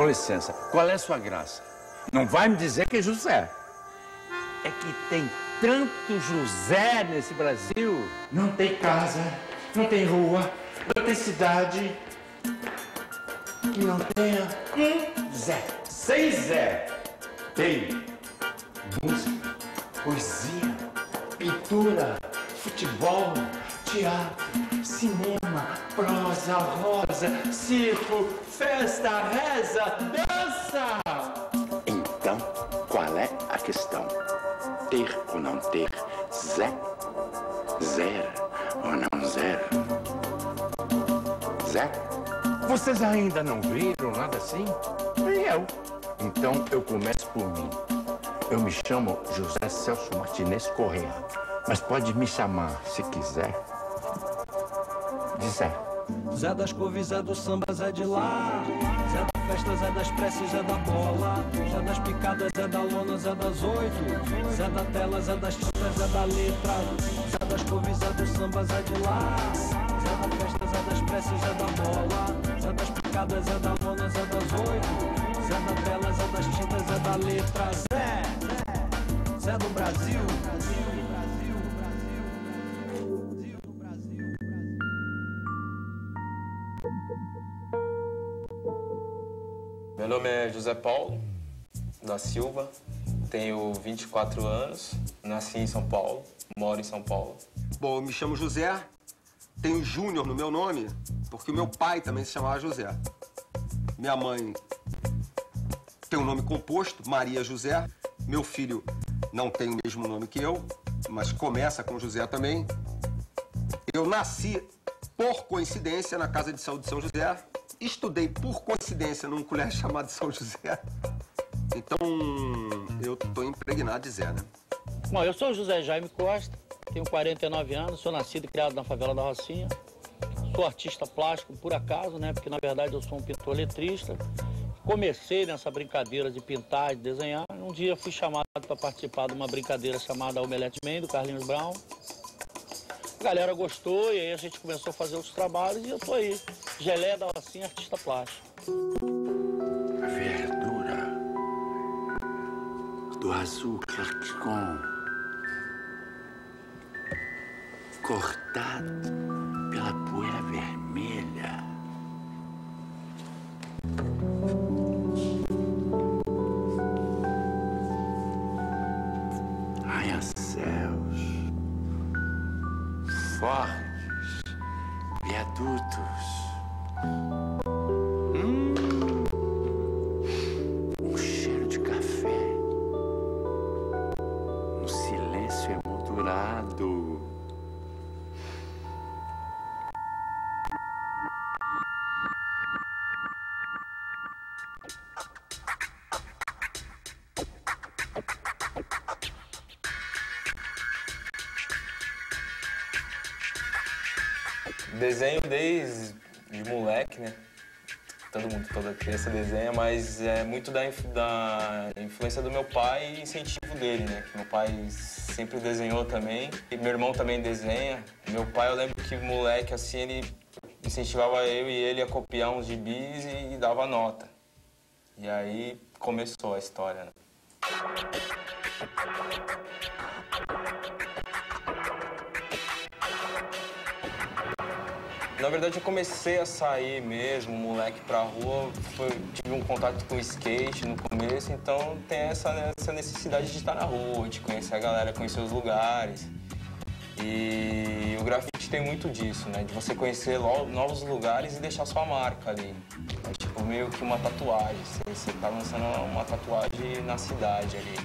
Com licença, qual é a sua graça? Não vai me dizer que é José. É que tem tanto José nesse Brasil. Não tem casa, não tem rua, não tem cidade que não tenha um Zé. Sem Zé. Tem música, poesia, pintura, futebol, teatro, cinema, prosa, rosa, circo, festa, reza, dança. Então, qual é a questão? Ter ou não ter Zé? Zero ou não zero? Zé? Vocês ainda não viram nada assim? Nem eu. Então eu começo por mim. Eu me chamo José Celso Martinez Corrêa, mas pode me chamar, se quiser, de Zé. Zé das couves, Zé do samba, Zé de lá. Zé da festa, Zé das preces, Zé da bola. Zé das picadas, Zé da lona, Zé das 8. Zé da tela, Zé das tintas, Zé da letra. Zé das couves, Zé do samba, Zé de lá. Zé da festa, Zé das preces, Zé da bola. Zé das picadas, Zé da lona, Zé das 8. Zé da tela, Zé das tintas, Zé da letra. Zé do Brasil. Meu nome é José Paulo da Silva, tenho 24 anos, nasci em São Paulo, moro em São Paulo. Bom, eu me chamo José, tenho Júnior no meu nome, porque o meu pai também se chamava José. Minha mãe tem um nome composto, Maria José. Meu filho não tem o mesmo nome que eu, mas começa com José também. Eu nasci, por coincidência, na Casa de Saúde de São José. Estudei, por coincidência, num colégio chamado São José. Então, eu tô impregnado de Zé, né? Bom, eu sou o José Jaime Costa, tenho 49 anos, sou nascido e criado na favela da Rocinha. Sou artista plástico por acaso, né? Porque, na verdade, eu sou um pintor letrista. Comecei nessa brincadeira de pintar, de desenhar. Um dia fui chamado para participar de uma brincadeira chamada Omelete Man, do Carlinhos Brown. A galera gostou e aí a gente começou a fazer os trabalhos e eu tô aí. Geleia da Rocinha, artista plástico. A verdura do açúcar com cortado pela poeira vermelha. Arranha-céus, fortes, viadutos. Um cheiro de café. Um silêncio emoldurado. Desenho desde de moleque, né? Toda criança desenha, mas é muito da influência do meu pai e incentivo dele, né? Que meu pai sempre desenhou também. E meu irmão também desenha. Meu pai, eu lembro que moleque, assim, ele incentivava eu e ele a copiar uns gibis e dava nota. E aí começou a história, né? Na verdade, eu comecei a sair mesmo, moleque, pra rua. Tive um contato com o skate no começo, então tem essa necessidade de estar na rua, de conhecer a galera, conhecer os lugares. E o grafite tem muito disso, né? De você conhecer novos lugares e deixar sua marca ali. É tipo meio que uma tatuagem. Você tá lançando uma tatuagem na cidade ali.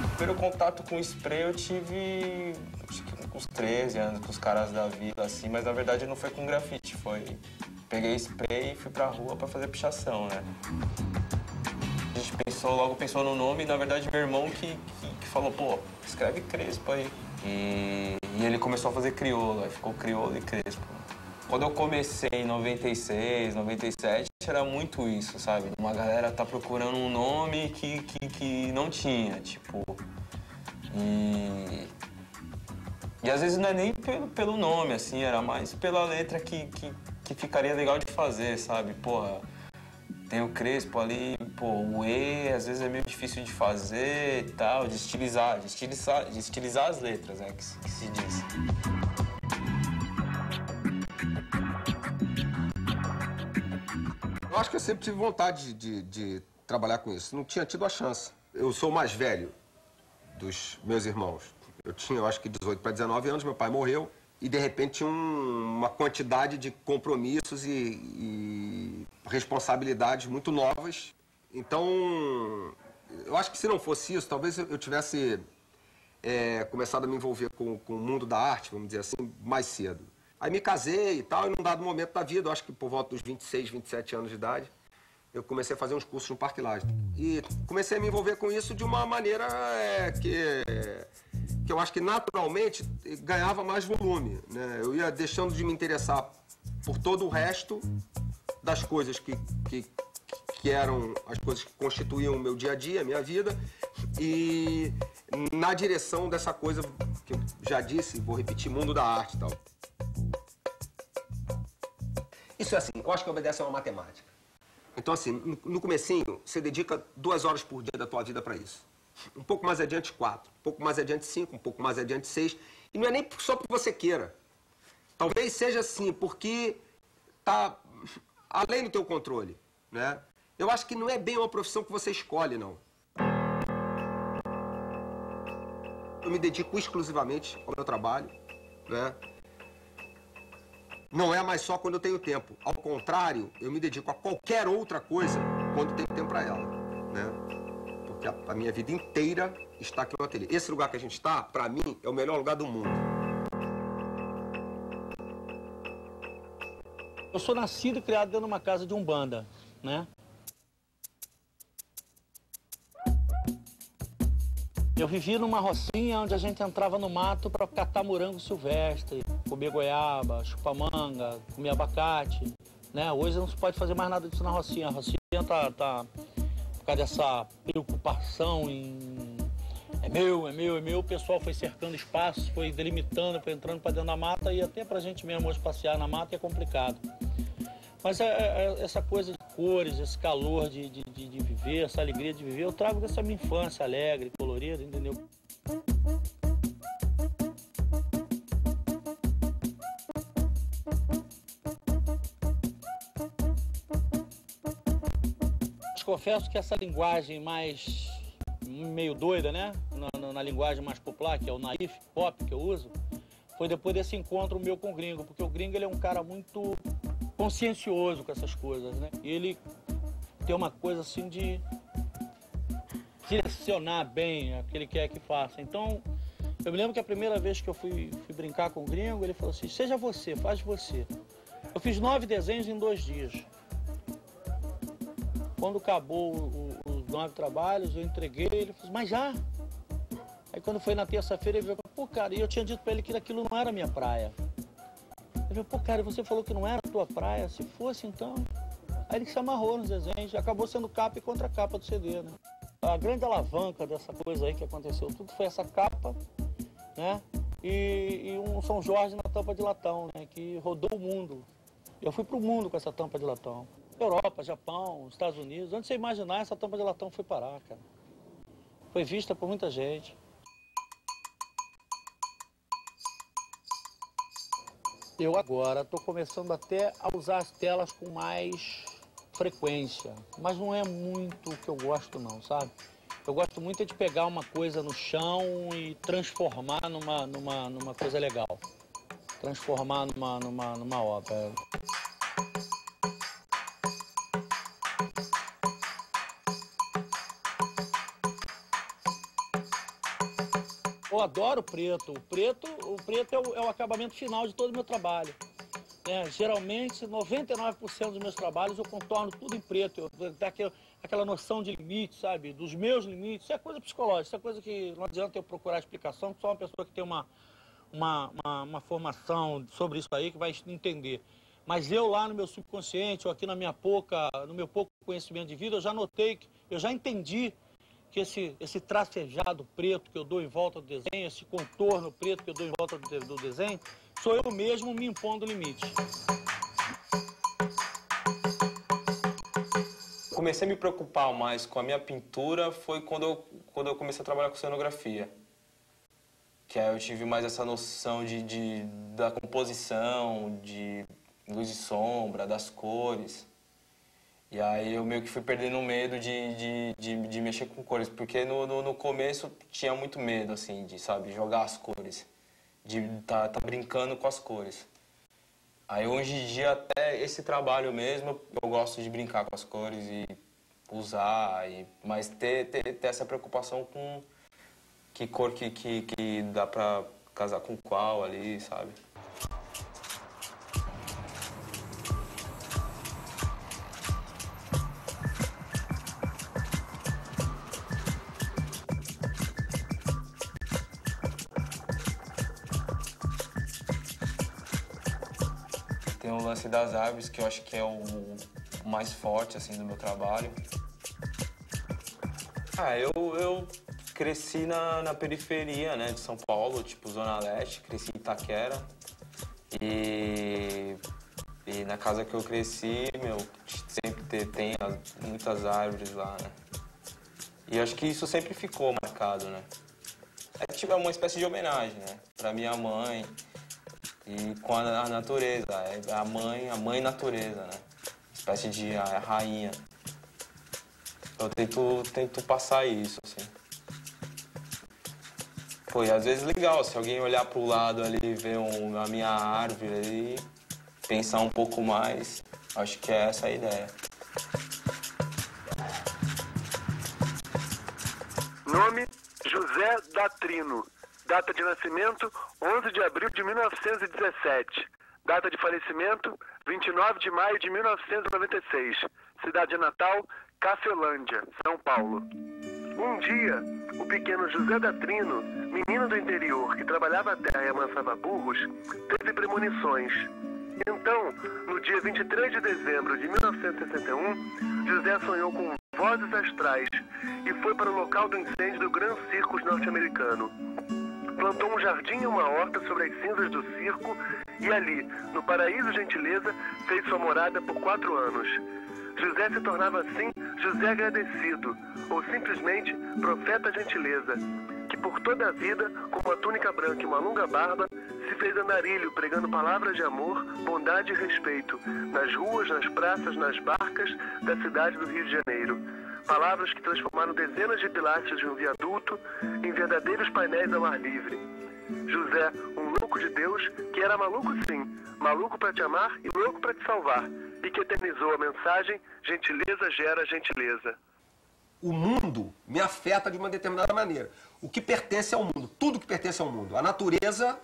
O primeiro contato com o spray eu tive, acho que com uns 13 anos, com os caras da vila, assim, mas na verdade não foi com grafite, peguei spray e fui pra rua pra fazer pichação, né? A gente logo pensou no nome e na verdade meu irmão que falou, pô, escreve Crespo aí. E ele começou a fazer crioulo, aí ficou crioulo e Crespo. Quando eu comecei em 96, 97, era muito isso, sabe? Uma galera tá procurando um nome que não tinha, tipo... E E às vezes não é nem pelo nome, assim, era mais pela letra que ficaria legal de fazer, sabe? Porra, tem o Crespo ali, pô, o E às vezes é meio difícil de fazer e tal, de estilizar as letras, né, que se diz. Eu acho que eu sempre tive vontade de trabalhar com isso. Não tinha tido a chance. Eu sou o mais velho dos meus irmãos. Eu tinha, eu acho que 18 para 19 anos, meu pai morreu. E, de repente, tinha uma quantidade de compromissos e responsabilidades muito novas. Então, eu acho que se não fosse isso, talvez eu tivesse começado a me envolver com o mundo da arte, vamos dizer assim, mais cedo. Aí me casei e tal, e num dado momento da vida, eu acho que por volta dos 26, 27 anos de idade, eu comecei a fazer uns cursos no Parque Lage. E comecei a me envolver com isso de uma maneira que eu acho que naturalmente ganhava mais volume, né? Eu ia deixando de me interessar por todo o resto das coisas que eram as coisas que constituíam o meu dia a dia, a minha vida, e na direção dessa coisa que eu já disse, vou repetir, mundo da arte e tal. Isso é assim, eu acho que obedece a uma matemática. Então, assim, no comecinho, você dedica 2 horas por dia da tua vida para isso. Um pouco mais adiante, 4. Um pouco mais adiante, 5. Um pouco mais adiante, 6. E não é nem só porque você queira. Talvez seja assim, porque tá além do teu controle, né? Eu acho que não é bem uma profissão que você escolhe, não. Eu me dedico exclusivamente ao meu trabalho, né? Não é mais só quando eu tenho tempo. Ao contrário, eu me dedico a qualquer outra coisa quando tenho tempo para ela, né? Porque a minha vida inteira está aqui no ateliê. Esse lugar que a gente está, para mim, é o melhor lugar do mundo. Eu sou nascido e criado dentro de uma casa de umbanda, né? Eu vivi numa rocinha onde a gente entrava no mato para catar morango silvestre, comer goiaba, chupar manga, comer abacate, né? Hoje não se pode fazer mais nada disso na rocinha. A rocinha tá por causa dessa preocupação em é meu, o pessoal foi cercando espaços, foi delimitando, foi entrando para dentro da mata e até pra gente mesmo hoje passear na mata é complicado. Mas essa coisa de cores, esse calor de viver, essa alegria de viver, eu trago dessa minha infância alegre, colorida, entendeu? Confesso que essa linguagem mais meio doida, né? Na linguagem mais popular, que é o naif pop que eu uso, foi depois desse encontro meu com o gringo, porque o gringo ele é um cara muito consciencioso com essas coisas, né? E ele tem uma coisa assim de direcionar bem o que ele quer que faça. Então, eu me lembro que a primeira vez que eu fui brincar com o gringo, ele falou assim, seja você, faz você. Eu fiz 9 desenhos em 2 dias. Quando acabou os 9 trabalhos, eu entreguei, ele falou, mas já? Aí quando foi na terça-feira, ele falou, pô, cara, e eu tinha dito pra ele que aquilo não era minha praia. Ele falou, pô, cara, você falou que não era a tua praia, se fosse então... Aí ele se amarrou nos desenhos, acabou sendo capa e contra-capa do CD, né? A grande alavanca dessa coisa aí que aconteceu, tudo foi essa capa, né? E um São Jorge na tampa de latão, né? Que rodou o mundo. Eu fui pro mundo com essa tampa de latão. Europa, Japão, Estados Unidos, onde você imaginar, essa tampa de latão foi parar, cara. Foi vista por muita gente. Eu agora estou começando até a usar as telas com mais frequência, mas não é muito o que eu gosto não, sabe? Eu gosto muito de pegar uma coisa no chão e transformar numa coisa legal. Transformar numa obra. Eu adoro o preto. O preto é o acabamento final de todo o meu trabalho. Geralmente, 99% dos meus trabalhos eu contorno tudo em preto. Eu tenho aquela noção de limite, sabe? Dos meus limites. Isso é coisa psicológica, isso é coisa que não adianta eu procurar explicação, que só uma pessoa que tem uma formação sobre isso aí que vai entender. Mas eu lá no meu subconsciente, ou aqui no meu pouco conhecimento de vida, eu já notei, eu já entendi que esse tracejado preto que eu dou em volta do desenho, esse contorno preto que eu dou em volta do desenho, sou eu mesmo me impondo limite. Comecei a me preocupar mais com a minha pintura foi quando eu comecei a trabalhar com cenografia. Que aí eu tive mais essa noção da composição, de luz e sombra, das cores. E aí eu meio que fui perdendo o medo de mexer com cores, porque no começo tinha muito medo, assim, de, sabe, jogar as cores, de tá brincando com as cores. Aí hoje em dia, até esse trabalho mesmo, eu gosto de brincar com as cores e usar, mas ter essa preocupação com que cor que dá pra casar com qual ali, sabe? Tem o lance das árvores, que eu acho que é o mais forte, assim, do meu trabalho. Eu cresci na periferia, né, de São Paulo, tipo Zona Leste, cresci em Itaquera. E na casa que eu cresci, sempre tem muitas árvores lá, né. E acho que isso sempre ficou marcado, né. É tipo uma espécie de homenagem, né, pra minha mãe. E com a natureza, a mãe natureza, né? Espécie de rainha. Eu tento passar isso, assim. Pô, e às vezes legal, se alguém olhar pro lado ali e ver a minha árvore ali, pensar um pouco mais, acho que é essa a ideia. Nome: José Datrino. Data de nascimento: 11 de abril de 1917. Data de falecimento: 29 de maio de 1996. Cidade natal: Cafelândia, São Paulo. Um dia, o pequeno José Datrino, menino do interior que trabalhava a terra e amansava burros, teve premonições. Então, no dia 23 de dezembro de 1961, José sonhou com vozes astrais e foi para o local do incêndio do Gran Circus norte-americano. Plantou um jardim e uma horta sobre as cinzas do circo e ali, no Paraíso Gentileza, fez sua morada por 4 anos. José se tornava assim José Agradecido, ou simplesmente Profeta Gentileza, que por toda a vida, com uma túnica branca e uma longa barba, se fez andarilho pregando palavras de amor, bondade e respeito, nas ruas, nas praças, nas barcas da cidade do Rio de Janeiro. Palavras que transformaram dezenas de pilastras de um viaduto em verdadeiros painéis ao ar livre. José, um louco de Deus, que era maluco sim, maluco para te amar e louco para te salvar, e que eternizou a mensagem: gentileza gera gentileza. O mundo me afeta de uma determinada maneira. O que pertence ao mundo, tudo que pertence ao mundo, a natureza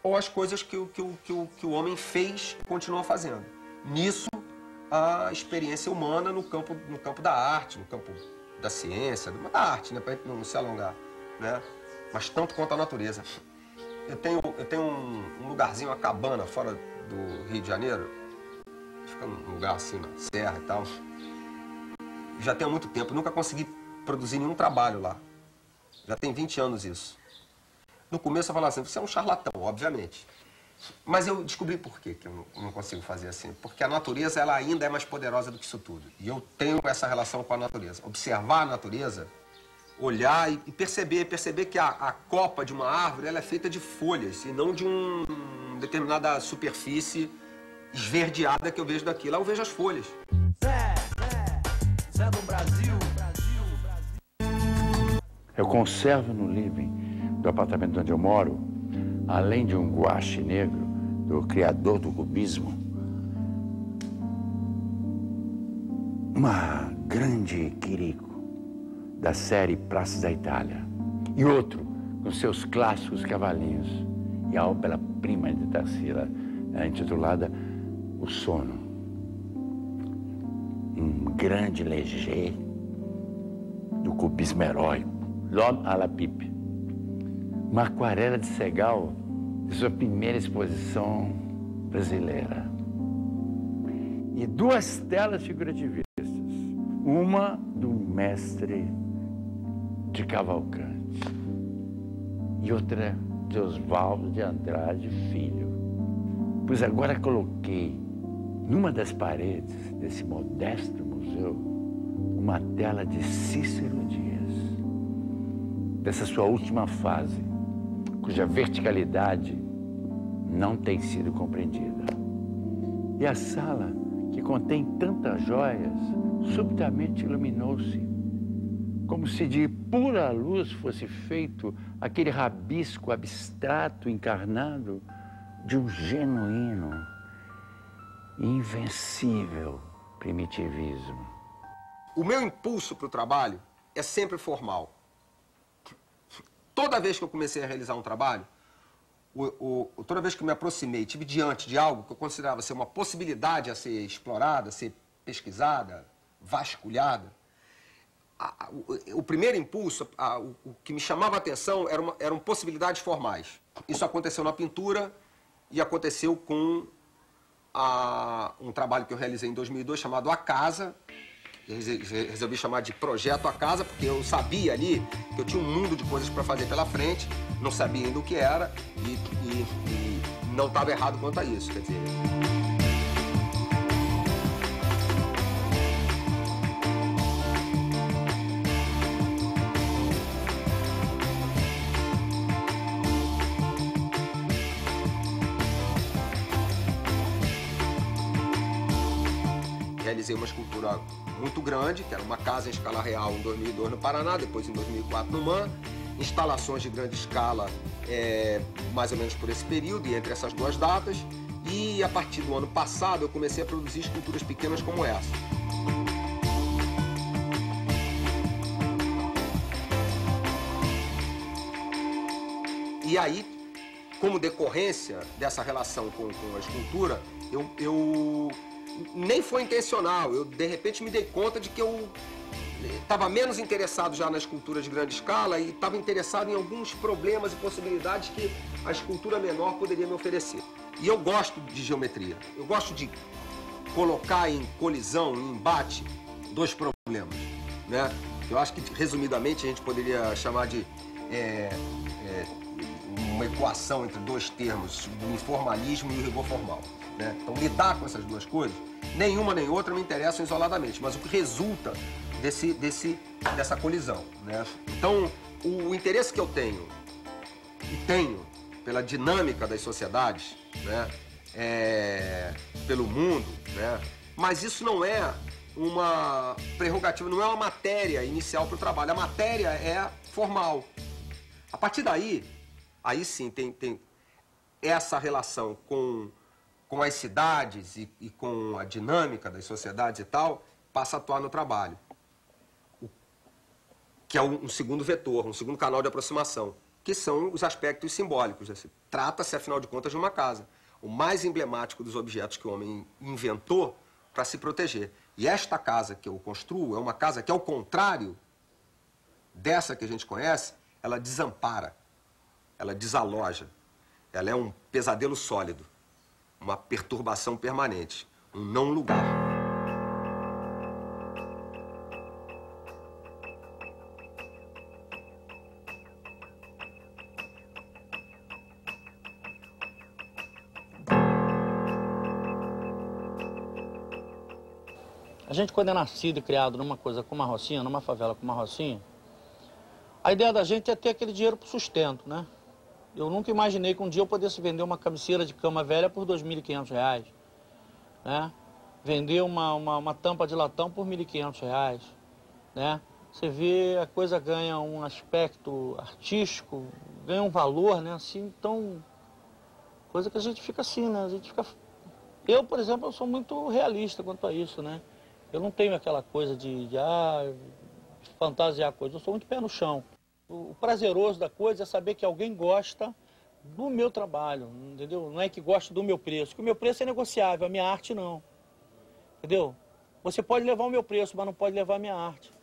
ou as coisas que o homem fez e continua fazendo. Nisso, a experiência humana no campo da arte, no campo da ciência, da arte, né, para a gente não se alongar, né? Mas tanto quanto a natureza. Eu tenho um lugarzinho, uma cabana fora do Rio de Janeiro, fica num lugar assim, na serra e tal. Já tem há muito tempo, nunca consegui produzir nenhum trabalho lá. Já tem 20 anos isso. No começo eu falava assim, você é um charlatão, obviamente. Mas eu descobri por que eu não consigo fazer assim. Porque a natureza, ela ainda é mais poderosa do que isso tudo. E eu tenho essa relação com a natureza. Observar a natureza, olhar e perceber que a copa de uma árvore, ela é feita de folhas e não de uma determinada superfície esverdeada que eu vejo daqui. Lá eu vejo as folhas. Zé do Brasil. Eu conservo no living do apartamento onde eu moro, além de um guache negro do criador do cubismo, uma grande Quirico da série Praças da Itália e outro com seus clássicos cavalinhos e a ópera-prima de Tarsila, intitulada O Sono. Um grande Léger do cubismo heróico, L'Homme à la Pipe. Uma aquarela de Segal de sua primeira exposição brasileira. E 2 telas figurativistas. Uma do mestre de Cavalcante e outra de Oswaldo de Andrade Filho. Pois agora coloquei numa das paredes desse modesto museu uma tela de Cícero Dias, dessa sua última fase, cuja verticalidade não tem sido compreendida. E a sala, que contém tantas joias, subitamente iluminou-se, como se de pura luz fosse feito aquele rabisco abstrato encarnado de um genuíno e invencível primitivismo. O meu impulso para o trabalho é sempre formal. Toda vez que eu comecei a realizar um trabalho, toda vez que eu me aproximei, estive diante de algo que eu considerava ser uma possibilidade a ser explorada, a ser pesquisada, vasculhada, o primeiro impulso, o que me chamava a atenção eram possibilidades formais. Isso aconteceu na pintura e aconteceu com um trabalho que eu realizei em 2002 chamado A Casa. Eu resolvi chamar de Projeto A Casa, porque eu sabia ali que eu tinha um mundo de coisas para fazer pela frente, não sabia ainda o que era e não estava errado quanto a isso, quer dizer... Realizei uma escultura muito grande, que era uma casa em escala real em 2002 no Paraná, depois em 2004 no MAN, instalações de grande escala mais ou menos por esse período e entre essas duas datas, e a partir do ano passado eu comecei a produzir esculturas pequenas como essa. E aí, como decorrência dessa relação com a escultura, eu nem foi intencional, eu de repente me dei conta de que eu estava menos interessado já na escultura de grande escala e estava interessado em alguns problemas e possibilidades que a escultura menor poderia me oferecer. E eu gosto de geometria, eu gosto de colocar em colisão, em embate, dois problemas, né? Eu acho que, resumidamente, a gente poderia chamar de uma equação entre dois termos, o informalismo e o rigor formal. Né? Então, lidar com essas duas coisas, nenhuma nem outra me interessam isoladamente, mas o que resulta dessa colisão. Né? Então, o interesse que eu tenho pela dinâmica das sociedades, né? Pelo mundo, né? Mas isso não é uma prerrogativa, não é uma matéria inicial para o trabalho, a matéria é formal. A partir daí, aí sim tem essa relação com as cidades e com a dinâmica das sociedades e tal, passa a atuar no trabalho. Que é um segundo vetor, um segundo canal de aproximação, que são os aspectos simbólicos. Assim. Trata-se, afinal de contas, de uma casa. O mais emblemático dos objetos que o homem inventou para se proteger. E esta casa que eu construo é uma casa que, ao contrário dessa que a gente conhece, ela desampara, ela desaloja. Ela é um pesadelo sólido. Uma perturbação permanente, um não lugar. A gente, quando é nascido e criado numa coisa como uma Rocinha, numa favela como uma Rocinha, a ideia da gente é ter aquele dinheiro para o sustento, né? Eu nunca imaginei que um dia eu pudesse vender uma cabeceira de cama velha por R$ 2.500, né? Vender uma tampa de latão por R$ 1.500, né? Você vê, a coisa ganha um aspecto artístico, ganha um valor, né? Assim, então, coisa que a gente fica assim, né? A gente fica... Eu, por exemplo, eu sou muito realista quanto a isso, né? Eu não tenho aquela coisa de fantasiar coisa, eu sou muito pé no chão. O prazeroso da coisa é saber que alguém gosta do meu trabalho, entendeu? Não é que gosta do meu preço, porque o meu preço é negociável, a minha arte não, entendeu? Você pode levar o meu preço, mas não pode levar a minha arte.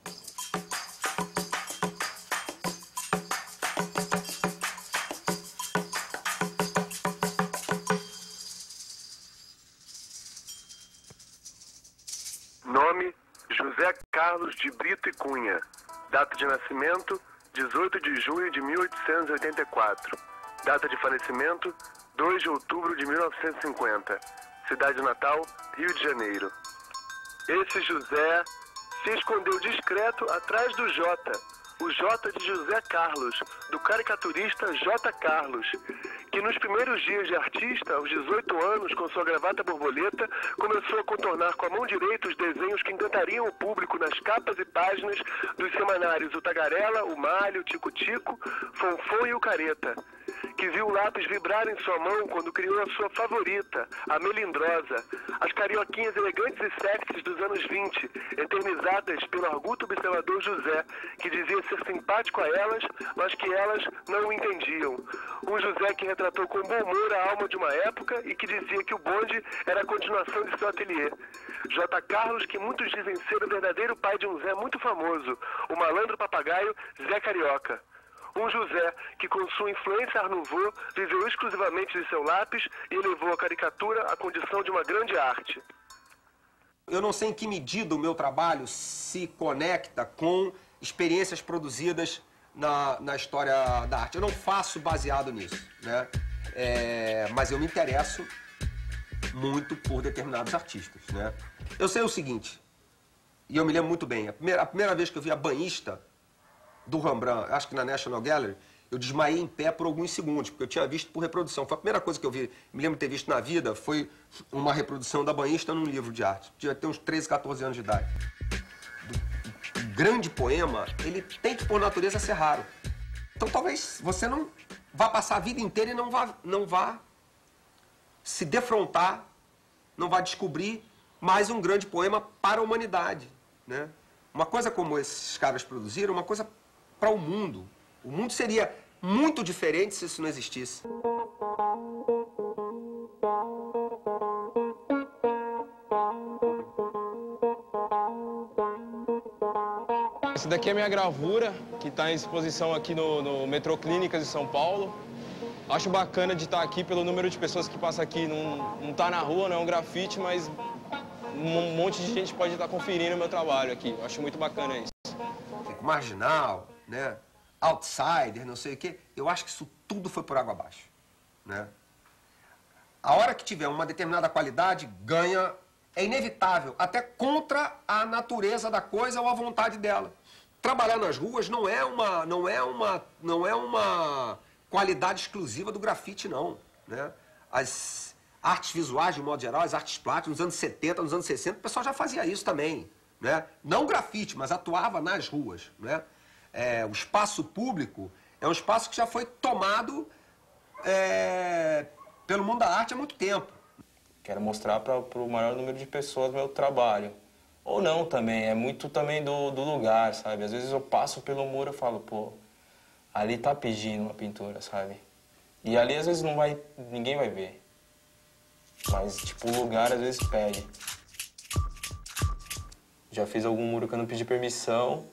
Nome: José Carlos de Brito e Cunha. Data de nascimento: 18 de junho de 1884. Data de falecimento, 2 de outubro de 1950. Cidade natal, Rio de Janeiro. Esse José se escondeu discreto atrás do J, o J de José Carlos, do caricaturista J. Carlos, que nos primeiros dias de artista, aos 18 anos, com sua gravata borboleta, começou a contornar com a mão direita os desenhos que encantariam o público nas capas e páginas dos semanários O Tagarela, O Malho, o Tico-Tico, Fonfon e o Careta, que viu o lápis vibrar em sua mão quando criou a sua favorita, a Melindrosa, as carioquinhas elegantes e sexys dos anos 20, eternizadas pelo arguto observador José, que dizia ser simpático a elas, mas que elas não o entendiam. Um José que retratou com bom humor a alma de uma época e que dizia que o bonde era a continuação de seu ateliê. J. Carlos, que muitos dizem ser o verdadeiro pai de um Zé muito famoso, o malandro papagaio Zé Carioca. Um José que, com sua influência Art Nouveau, viveu exclusivamente de seu lápis e elevou a caricatura à condição de uma grande arte. Eu não sei em que medida o meu trabalho se conecta com experiências produzidas na história da arte. Eu não faço baseado nisso, né? Mas eu me interesso muito por determinados artistas, né? Eu sei o seguinte, e eu me lembro muito bem, a primeira vez que eu vi a banhista do Rembrandt, acho que na National Gallery, eu desmaiei em pé por alguns segundos, porque eu tinha visto por reprodução. Foi a primeira coisa que eu vi, me lembro de ter visto na vida, foi uma reprodução da banhista num livro de arte. Tinha até uns 13, 14 anos de idade. O grande poema, ele tem que, por natureza, ser raro. Então, talvez você não vá passar a vida inteira e não vá se defrontar, não vá descobrir mais um grande poema para a humanidade, né? Uma coisa como esses caras produziram, uma coisa para o mundo. O mundo seria muito diferente se isso não existisse. Essa daqui é a minha gravura, que está em exposição aqui no Metrô Clínicas de São Paulo. Acho bacana de estar aqui pelo número de pessoas que passa aqui. Não tá na rua, não é um grafite, mas um monte de gente pode estar conferindo o meu trabalho aqui. Eu acho muito bacana isso. Marginal, né? Outsider, não sei o quê. Eu acho que isso tudo foi por água abaixo, né? A hora que tiver uma determinada qualidade, ganha, é inevitável, até contra a natureza da coisa ou a vontade dela. Trabalhar nas ruas não é uma qualidade exclusiva do grafite, não, né? As artes visuais, de modo geral, as artes plásticas, nos anos 70, nos anos 60, o pessoal já fazia isso também, né? Não grafite, mas atuava nas ruas, né? O espaço público é um espaço que já foi tomado pelo mundo da arte há muito tempo. Quero mostrar para o maior número de pessoas meu trabalho. Ou não também, é muito também do lugar, sabe? Às vezes eu passo pelo muro e falo, pô, ali tá pedindo uma pintura, sabe? E ali às vezes ninguém vai ver. Mas, tipo, o lugar às vezes pede. Já fiz algum muro que eu não pedi permissão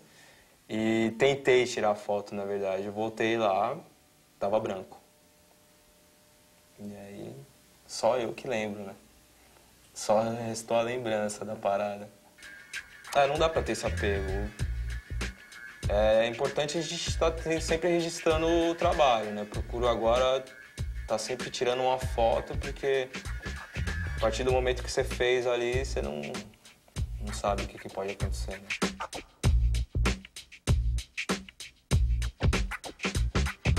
e tentei tirar foto, na verdade. Eu voltei lá, tava branco. E aí, só eu que lembro, né? Só restou a lembrança da parada. Não dá pra ter esse apego. É importante a gente estar sempre registrando o trabalho, né? Procuro agora estar sempre tirando uma foto, porque a partir do momento que você fez ali, você não sabe o que pode acontecer, né?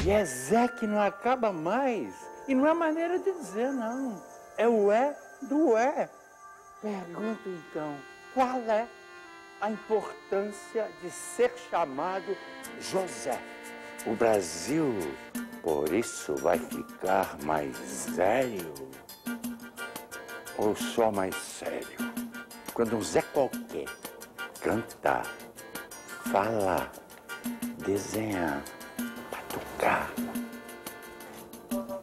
E é Zé que não acaba mais. E não é maneira de dizer, não. É o é do é. Pergunto, então, qual é a importância de ser chamado José? O Brasil, por isso, vai ficar mais sério? Ou só mais sério? Quando um Zé qualquer cantar, falar, desenhar, batucar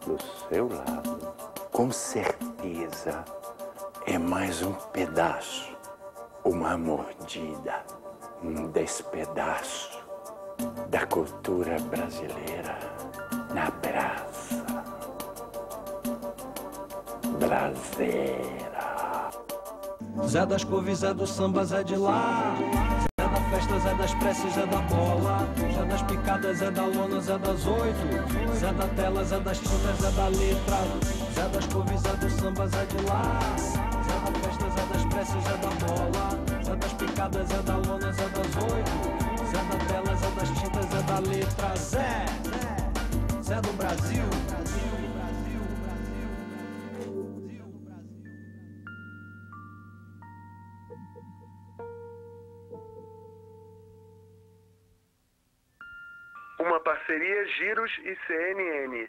do seu lado, com certeza é mais um pedaço, uma mordida, um despedaço da cultura brasileira na praça brasileira. Zé das couves, Zé do samba, Zé de lá. Zé da festa, Zé das preces, Zé da bola, Zé das picadas, Zé da lona, Zé das 8, Zé da tela, Zé das tintas, Zé da letra, Zé das couves, Zé do samba, Zé de lá. Zé da festa, Zé das preces, Zé da bola, Zé das picadas, Zé da lona, Zé das 8, Zé da tela, Zé das tintas, Zé da letra, Zé do Brasil. Uma parceria Giros e CNN.